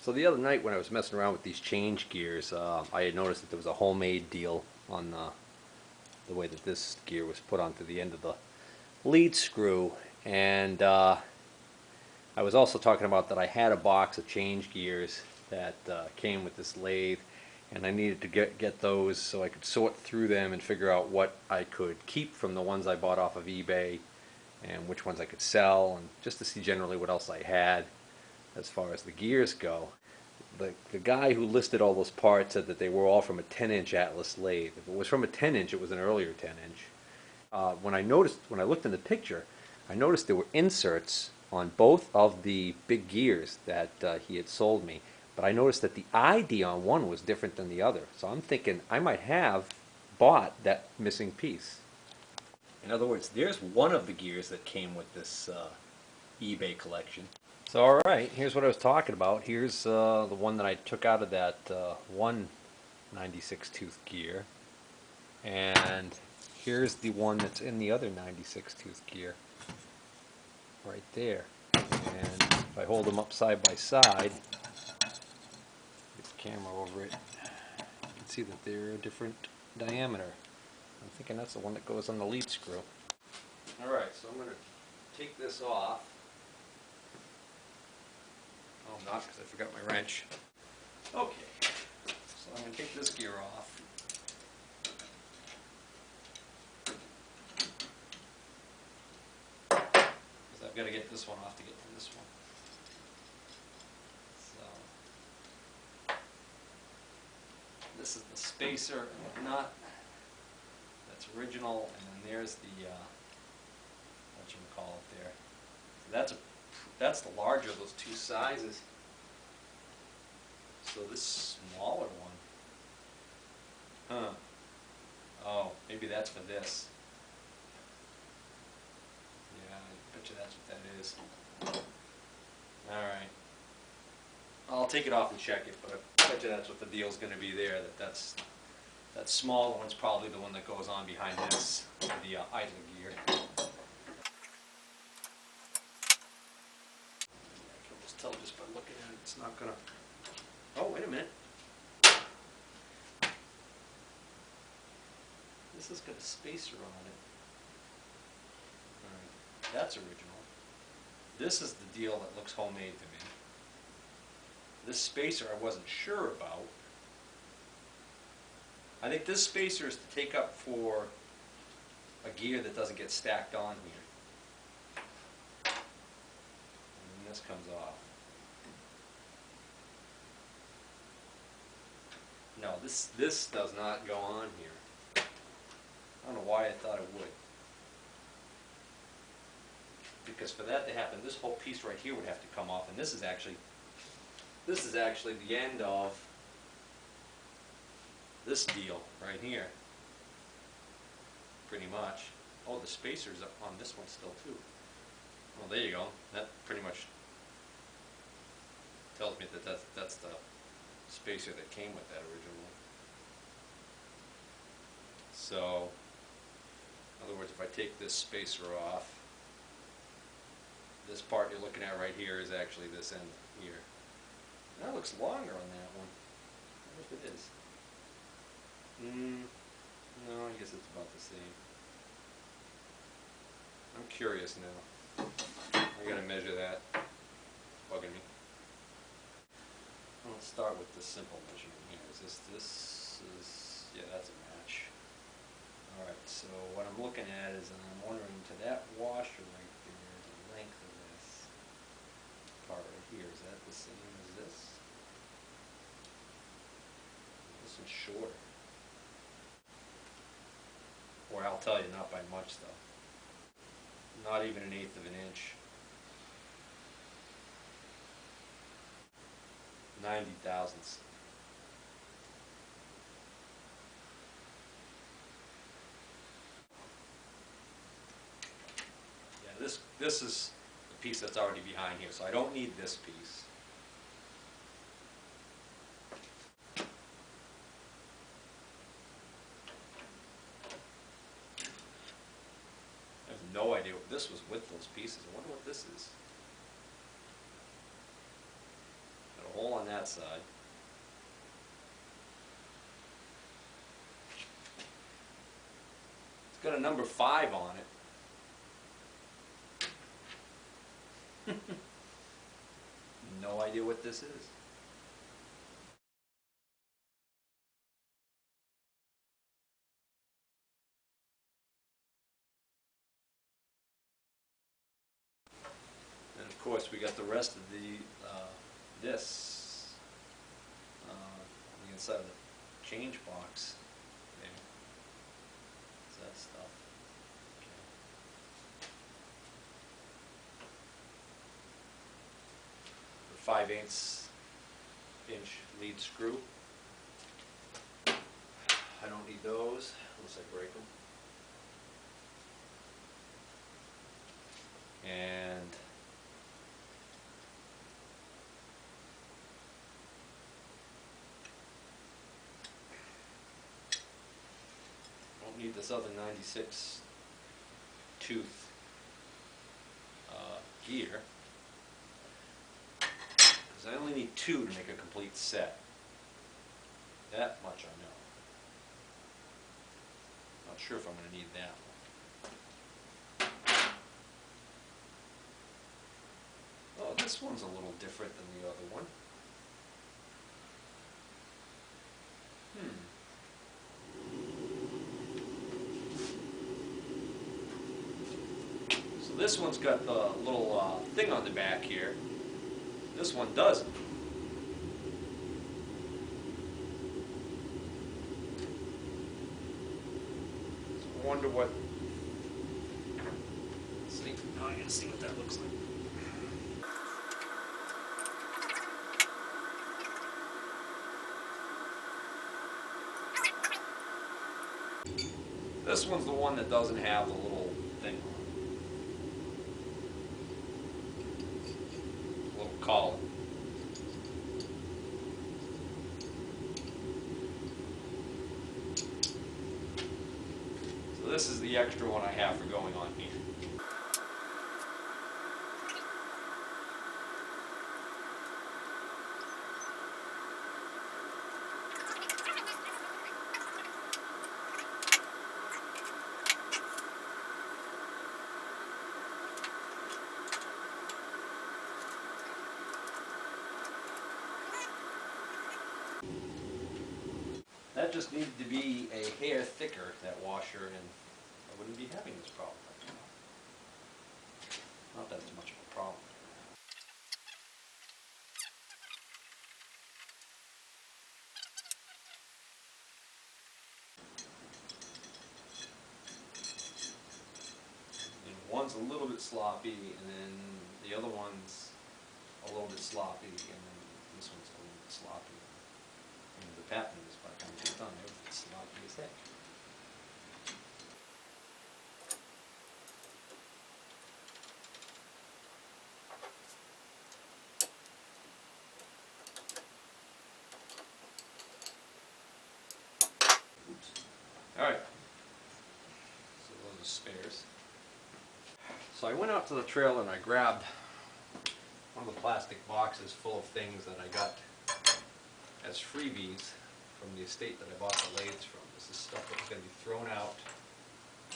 So the other night when I was messing around with these change gears, I had noticed that there was a homemade deal on the way that this gear was put onto the end of the lead screw. And I was also talking about that I had a box of change gears that came with this lathe, and I needed to get those so I could sort through them and figure out what I could keep from the ones I bought off of eBay and which ones I could sell, and just to see generally what else I had as far as the gears go. The guy who listed all those parts said that they were all from a 10-inch Atlas lathe. If it was from a 10-inch, it was an earlier 10-inch. When I looked in the picture, I noticed there were inserts on both of the big gears that he had sold me. But I noticed that the ID on one was different than the other. So I'm thinking I might have bought that missing piece. In other words, there's one of the gears that came with this eBay collection. So alright, here's what I was talking about. Here's the one that I took out of that one 96 tooth gear. And here's the one that's in the other 96 tooth gear. Right there. And if I hold them up side by side, get the camera over it, you can see that they're a different diameter. I'm thinking that's the one that goes on the lead screw. Alright, so I'm going to take this off. Oh, I'm not, because I forgot my wrench. Okay, so I'm going to take this gear off. Because I've got to get this one off to get to this one. So, this is the spacer and the nut. That's original, and then there's the, whatchamacallit there. So that's the larger of those two sizes. So this smaller one, oh, maybe that's for this. Yeah, I bet you that's what that is. Alright. I'll take it off and check it, but I bet you that's what the deal's going to be there, that smaller one's probably the one that goes on behind this, the idler gear. Tell just by looking at it, it's not gonna. Oh, wait a minute. This has got a spacer on it. Alright, that's original. This is the deal that looks homemade to me. This spacer I wasn't sure about. I think this spacer is to take up for a gear that doesn't get stacked on here. And then this comes off. No, this does not go on here. I don't know why I thought it would. Because for that to happen, this whole piece right here would have to come off, and this is actually the end of this deal right here. Pretty much. Oh, the spacer's up on this one still too. Well, there you go. That pretty much tells me that that's the spacer that came with that originally. So, in other words, if I take this spacer off, this part you're looking at right here is actually this end here. That looks longer on that one. I wonder if it is. No, I guess it's about the same. I'm curious now. I gotta measure that. Bugging me. Let's start with the simple measurement here. This is, yeah, that's a match. Alright, so what I'm looking at is, I'm wondering to that washer right there, the length of this part right here, is that the same as this? This one's shorter. Or I'll tell you, not by much though. Not even 1/8 of an inch. 90 thousandths. Yeah, this is the piece that's already behind here, so I don't need this piece. I have no idea what this was with those pieces. I wonder what this is. Got a hole on that that side. It's got a number 5 on it. No idea what this is. And of course we got the rest of the this on the inside of the change box there. What's that stuff? Okay. The 5/8 inch lead screw. I don't need those unless I break them. And don't need this other 96 tooth gear, because I only need 2 to make a complete set. That much I know. Not sure if I'm going to need that one. Oh, this one's a little different than the other one. So this one's got the little thing on the back here. This one doesn't. So I wonder what. Let's see. Oh, I gotta see what that looks like. This one's the one that doesn't have the little thing on it. Little collar. So this is the extra one I have for going on here. That just needed to be a hair thicker, that washer, and I wouldn't be having this problem right now. Not that it's much of a problem. And one's a little bit sloppy, and then the other one's a little bit sloppy, and then this one's a little bit sloppy. And the pattern is, by the time it's done, everything's sloppy as heck. Alright, so those are spares. So I went out to the trailer and I grabbed one of the plastic boxes full of things that I got as freebies from the estate that I bought the lathes from. This is stuff that's going to be thrown out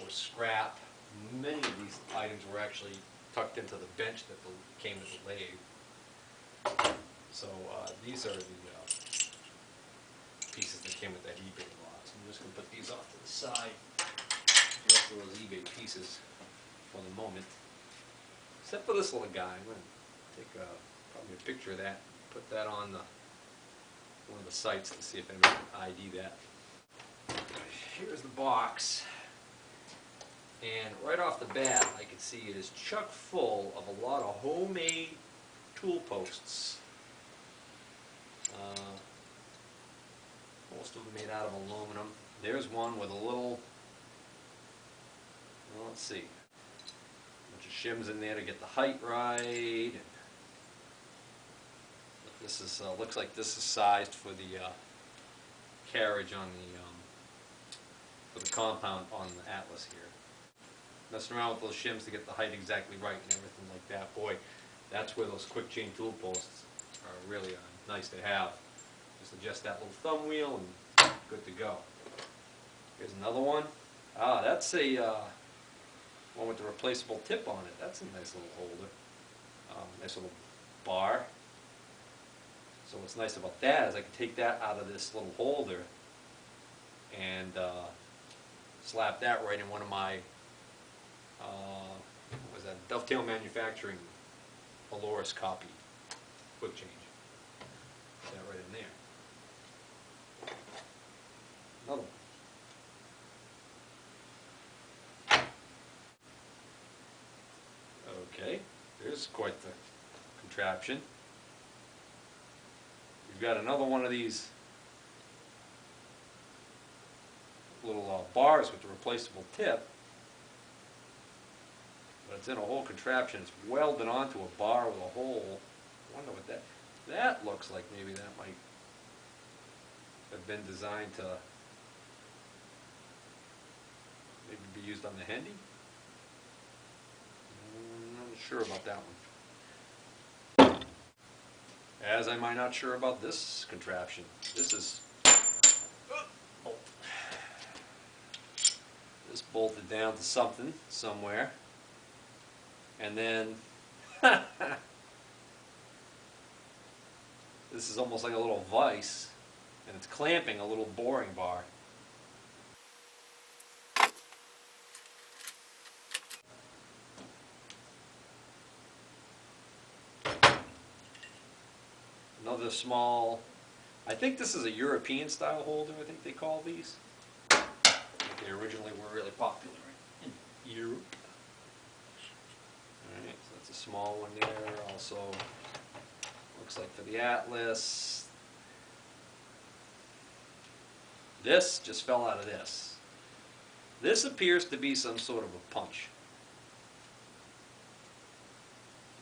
or scrap. Many of these items were actually tucked into the bench that came with the lathe. So these are the pieces that came with that eBay box. I'm just going to put these off to the side. The rest of those eBay pieces for the moment. Except for this little guy. I'm going to take probably a picture of that, put that on one of the sites to see if anybody can ID that. Here's the box. And right off the bat, I can see it is chock full of a lot of homemade tool posts. Most of them made out of aluminum. There's one with a little, well, let's see, a bunch of shims in there to get the height right. This is looks like this is sized for the carriage on the for the compound on the Atlas here. Messing around with those shims to get the height exactly right and everything like that. Boy, that's where those quick chain tool posts are really nice to have. Just adjust that little thumb wheel and good to go. Here's another one. Ah, that's a one with the replaceable tip on it. That's a nice little holder. Nice little bar. So what's nice about that is I can take that out of this little holder and slap that right in one of my what was that? Dovetail Manufacturing Aloris copy. Quick change. Put that right in there. Another one. Okay, there's quite the contraption. You've got another one of these little bars with the replaceable tip, but it's in a whole contraption. It's welded onto a bar with a hole. I wonder what that looks like. Maybe that might have been designed to maybe be used on the Hendy. I'm not sure about that one. As I might not sure about this contraption. This bolted down to something somewhere, and then this is almost like a little vise, and it's clamping a little boring bar. Another small, I think this is a European style holder, I think they call these. They originally were really popular in Europe. Alright, so that's a small one there. Also, looks like for the Atlas. This just fell out of this. This appears to be some sort of a punch.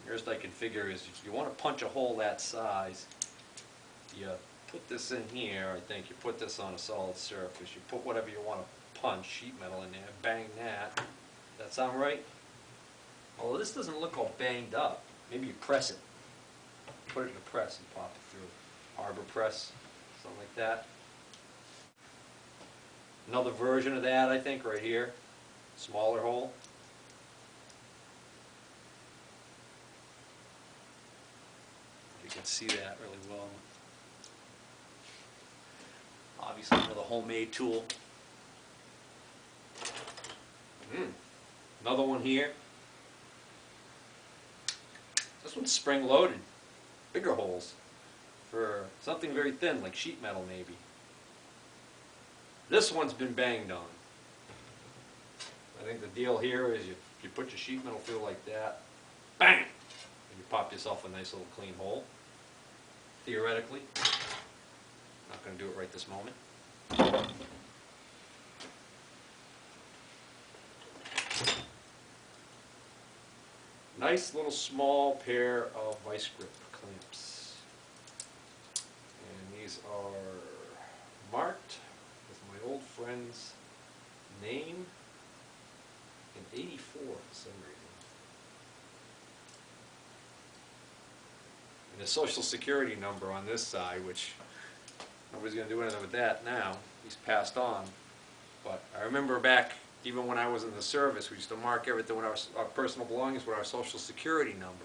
Nearest I can figure is if you want to punch a hole that size, you put this in here, I think. You put this on a solid surface. You put whatever you want to punch, sheet metal in there, bang that. Does that sound right? Although this doesn't look all banged up. Maybe you press it. Put it in the press and pop it through. Arbor press, something like that. Another version of that, I think, right here. Smaller hole. You can see that really well. Obviously another homemade tool. Another one here. This one's spring loaded. Bigger holes for something very thin like sheet metal maybe. This one's been banged on. I think the deal here is you put your sheet metal through like that, bang, and you pop yourself a nice little clean hole. Theoretically. Not going to do it right this moment. Nice little small pair of vice grip clamps. And these are marked with my old friend's name in '84 for some reason. And the social security number on this side, which nobody's going to do anything with that now. He's passed on. But I remember back, even when I was in the service, we used to mark everything with our personal belongings with our social security number.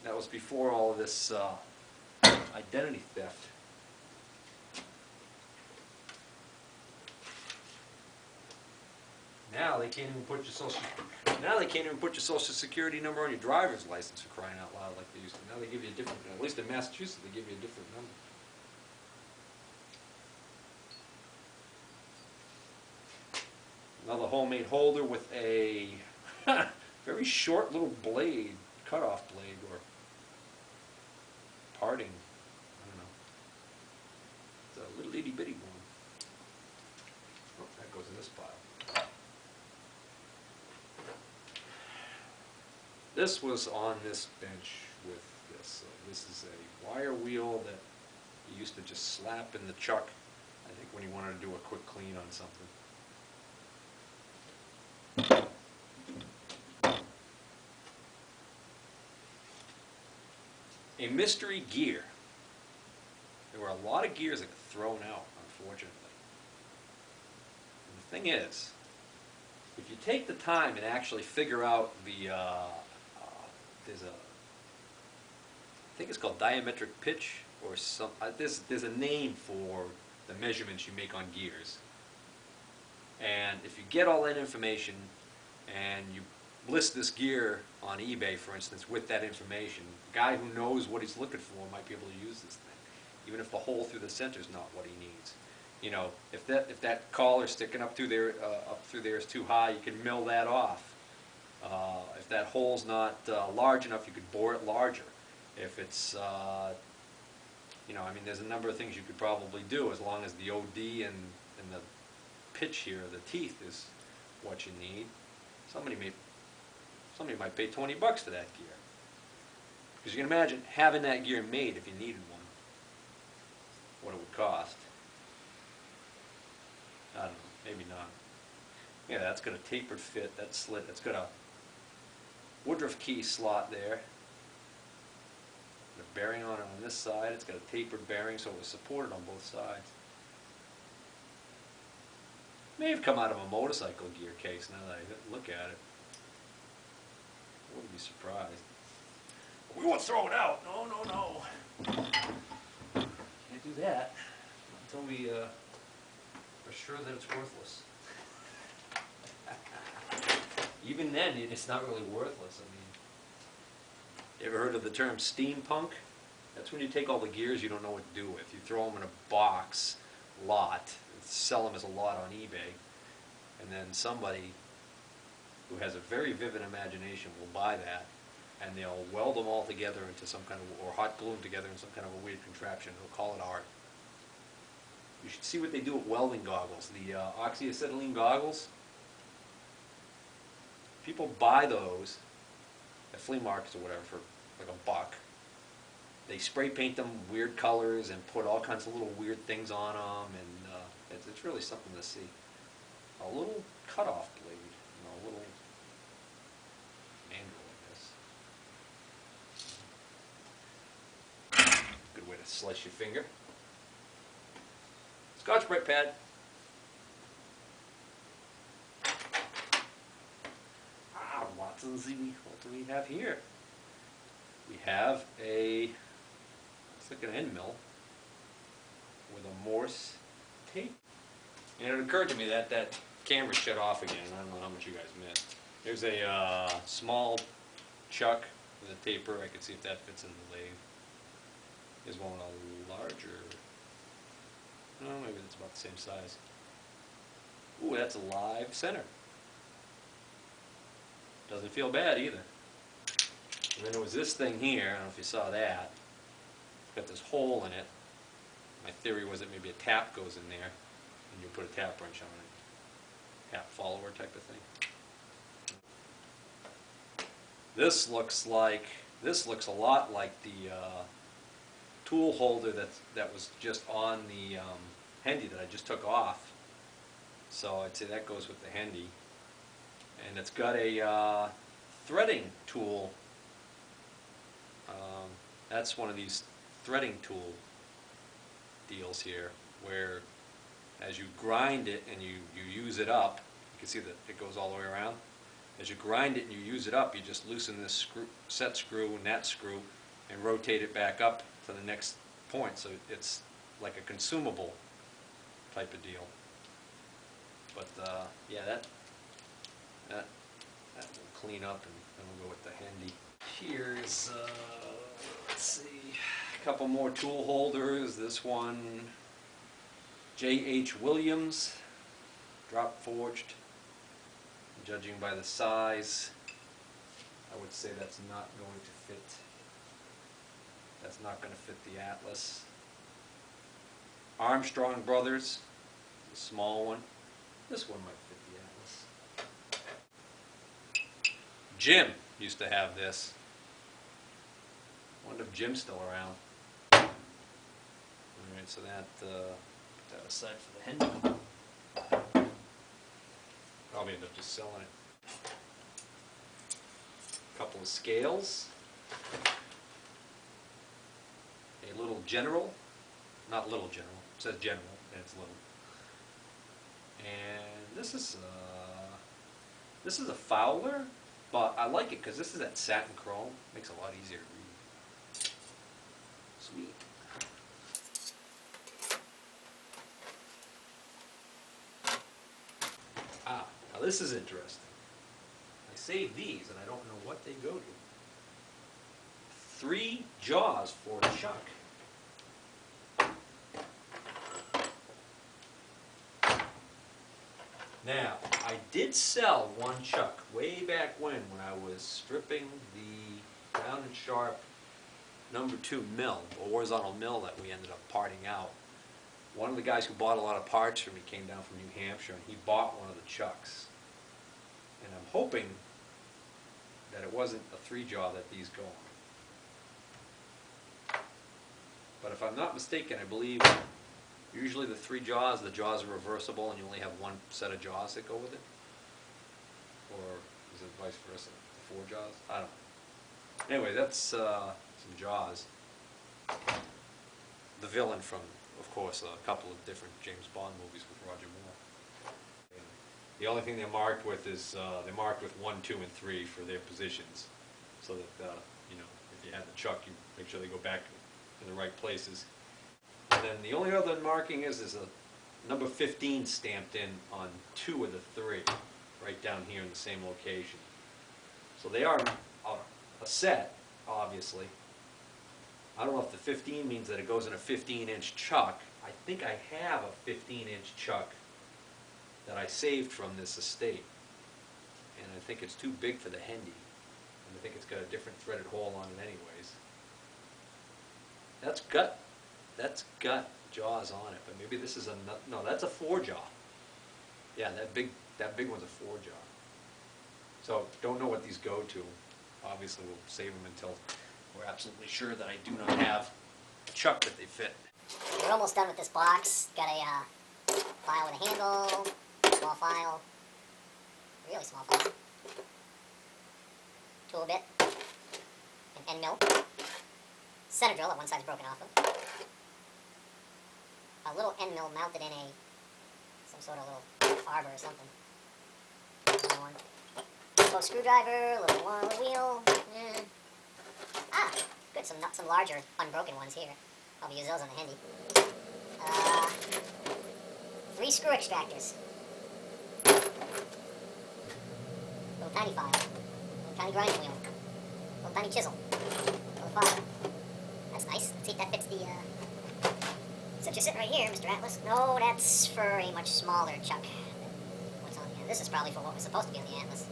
That was before all of this identity theft. Now they can't even put your social security number on your driver's license, for crying out loud, like they used to. Now they give you a different, at least in Massachusetts, they give you a different number. Another homemade holder with a very short little blade, cut-off blade, or parting, I don't know. It's a little itty-bitty one. Oh, that goes in this pile. This was on this bench with this. So this is a wire wheel that you used to just slap in the chuck, I think, when you wanted to do a quick clean on something. A mystery gear. There were a lot of gears that got thrown out, unfortunately. And the thing is, if you take the time and actually figure out the, there's a, I think it's called diametric pitch, or some, there's a name for the measurements you make on gears. And if you get all that information and you list this gear on eBay, for instance, with that information, a guy who knows what he's looking for might be able to use this thing, even if the hole through the center is not what he needs. You know, if that collar sticking up through there is too high, you can mill that off. If that hole's not large enough, you could bore it larger. If it's, you know, I mean, there's a number of things you could probably do as long as the OD and the pitch here, the teeth, is what you need. Somebody might pay 20 bucks for that gear. Because you can imagine having that gear made if you needed one, what it would cost. I don't know, maybe not. Yeah, that's got a tapered fit, that slit, that's got a Woodruff key slot there. A bearing on it on this side, it's got a tapered bearing so it was supported on both sides. May have come out of a motorcycle gear case now that I look at it. I wouldn't be surprised. We won't throw it out. No, no, no. Can't do that until we are sure that it's worthless. Even then, it's not really worthless. I mean, you ever heard of the term steampunk? That's when you take all the gears you don't know what to do with. You throw them in a box lot, sell them as a lot on eBay, and then somebody who has a very vivid imagination will buy that, and they'll weld them all together into some kind of, or hot glue them together in some kind of a weird contraption. They'll call it art. You should see what they do with welding goggles, the oxyacetylene goggles. People buy those at flea markets or whatever for like $1. They spray paint them weird colors and put all kinds of little weird things on them, and it's really something to see. A little cut-off blade, you know, a little manual, I guess. Good way to slice your finger. Scotch-Brite pad. Watson's, what do we have here? We have a, it's like an end mill with a Morse tape. And it occurred to me that that camera shut off again. I don't know how much you guys missed. There's a small chuck with a taper. I can see if that fits in the lathe. There's one a larger, no, maybe it's about the same size. Ooh, that's a live center. Doesn't feel bad either. And then there was this thing here, I don't know if you saw that. It's got this hole in it. My theory was that maybe a tap goes in there, and you put a tap wrench on it. Tap follower type of thing. This looks a lot like the tool holder that was just on the Hendy that I just took off. So I'd say that goes with the Hendy. And it's got a threading tool. That's one of these threading tool deals here, where as you grind it and you use it up, you can see that it goes all the way around. As you grind it and you use it up, you just loosen this screw, set screw and that screw, and rotate it back up to the next point. So it's like a consumable type of deal. But yeah, that will clean up, and then we'll go with the Hendy. Here's, let's see, a couple more tool holders. This one, J.H. Williams, drop forged. Judging by the size, I would say that's not going to fit. That's not going to fit the Atlas. Armstrong Brothers, the small one. This one might fit the Atlas. Jim used to have this. I wonder if Jim's still around. Alright, so that, put that aside for the Hendy. Probably end up just selling it. A couple of scales. General, not Little General. It says General, and it's little. And this is a Fowler, but I like it because this is that satin chrome. Makes it a lot easier to read. Sweet. Ah, now this is interesting. I saved these, and I don't know what they go to. 3 jaws for a chuck. Now, I did sell one chuck way back when I was stripping the round and sharp #2 mill, a horizontal mill that we ended up parting out. One of the guys who bought a lot of parts from me came down from New Hampshire, and he bought one of the chucks. And I'm hoping that it wasn't a 3-jaw that these go on. But if I'm not mistaken, I believe usually the 3 jaws, the jaws are reversible and you only have one set of jaws that go with it? Or is it vice versa? 4 jaws? I don't know. Anyway, that's some jaws. The villain from, of course, a couple of different James Bond movies with Roger Moore. And the only thing they're marked with is, they're marked with 1, 2, and 3 for their positions. So that, you know, if you had the chuck, you make sure they go back in the right places. And then the only other marking is a number 15 stamped in on 2 of the 3, right down here in the same location. So they are a set, obviously. I don't know if the 15 means that it goes in a 15-inch chuck. I think I have a 15-inch chuck that I saved from this estate. And I think it's too big for the Hendy. And I think it's got a different threaded hole on it anyways. That's got jaws on it, but maybe this is no, that's a 4-jaw. Yeah, that big one's a 4-jaw. So don't know what these go to. Obviously we'll save them until we're absolutely sure that I do not have a chuck that they fit. We're almost done with this box. Got a file with a handle, small file, really small file, tool bit, an end mill, center drill that one side's broken off of, a little end mill mounted in some sort of little arbor or something. Another one. Little screwdriver, little wheel. Ah, good. Some larger unbroken ones here. I'll use those on the Hendy. 3 screw extractors. Little tiny file. Little tiny grinding wheel. Little tiny chisel. Little file. That's nice. Let's see if that fits the. Since you're sitting right here, Mr. Atlas. No, that's for a much smaller chuck than what's on the. This is probably for what was supposed to be on the Atlas.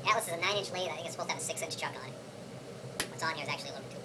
The Atlas is a 9-inch lathe. I think it's supposed to have a 6-inch chuck on it. What's on here is actually a little too